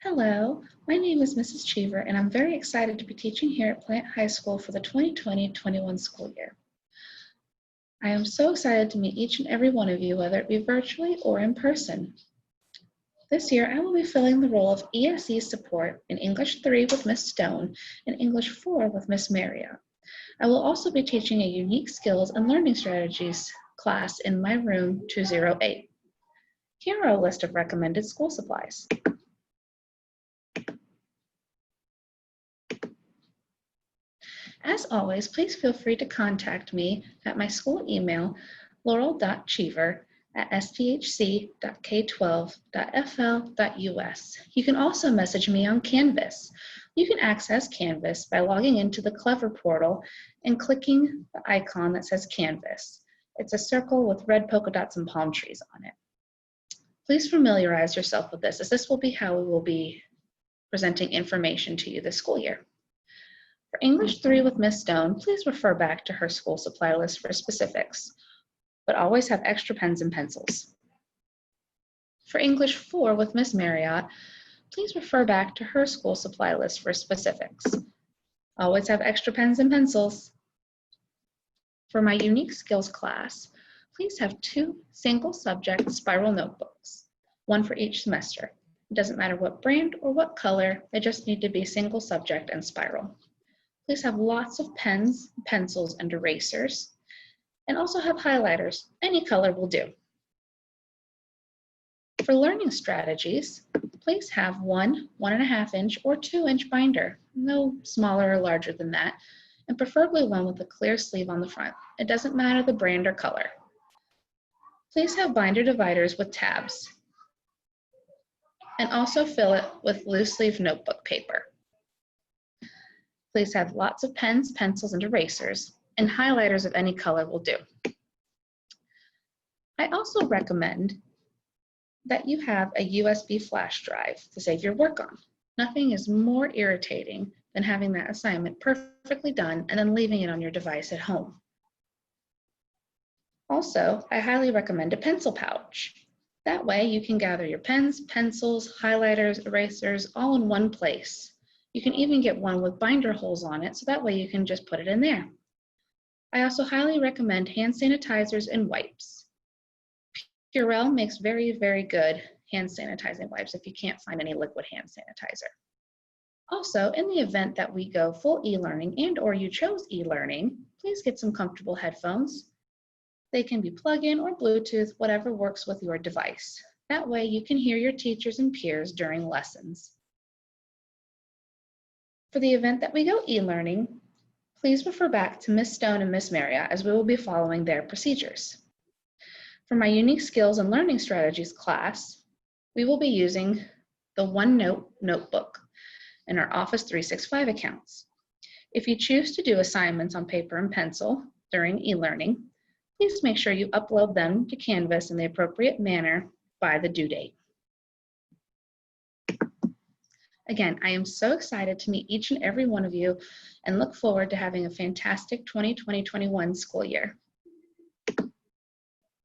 Hello, my name is Mrs. Cheever, and I'm very excited to be teaching here at Plant High School for the 2020-21 school year. I am so excited to meet each and every one of you, whether it be virtually or in person. This year, I will be filling the role of ESE support in English 3 with Miss Stone and English 4 with Miss Marriott. I will also be teaching a unique skills and learning strategies class in my room 208. Here are a list of recommended school supplies. As always, please feel free to contact me at my school email, laurel.cheever@sthc.k12.fl.us. You can also message me on Canvas. You can access Canvas by logging into the Clever portal and clicking the icon that says Canvas. It's a circle with red polka dots and palm trees on it. Please familiarize yourself with this, as this will be how we will be presenting information to you this school year. For English 3 with Miss Stone, please refer back to her school supply list for specifics, but always have extra pens and pencils. For English 4 with Miss Marriott, please refer back to her school supply list for specifics. Always have extra pens and pencils. For my unique skills class, please have 2 single subject spiral notebooks, one for each semester. It doesn't matter what brand or what color, they just need to be single subject and spiral. Please have lots of pens, pencils, and erasers, and also have highlighters. Any color will do. For learning strategies, please have 1 1.5 inch or 2 inch binder, no smaller or larger than that, and preferably one with a clear sleeve on the front. It doesn't matter the brand or color. Please have binder dividers with tabs, and also fill it with loose leaf notebook paper. Please have lots of pens, pencils, and erasers, and highlighters of any color will do. I also recommend that you have a USB flash drive to save your work on. Nothing is more irritating than having that assignment perfectly done and then leaving it on your device at home. Also, I highly recommend a pencil pouch. That way you can gather your pens, pencils, highlighters, erasers, all in one place. You can even get one with binder holes on it, so that way you can just put it in there. I also highly recommend hand sanitizers and wipes. Purell makes very, very good hand sanitizing wipes if you can't find any liquid hand sanitizer. Also, in the event that we go full e-learning and/or you chose e-learning, please get some comfortable headphones. They can be plug-in or Bluetooth, whatever works with your device. That way you can hear your teachers and peers during lessons. For the event that we go e-learning, please refer back to Miss Stone and Miss Marriott, as we will be following their procedures. For my unique skills and learning strategies class, we will be using the OneNote notebook in our Office 365 accounts. If you choose to do assignments on paper and pencil during e-learning, please make sure you upload them to Canvas in the appropriate manner by the due date. Again, I am so excited to meet each and every one of you and look forward to having a fantastic 2020-21 school year.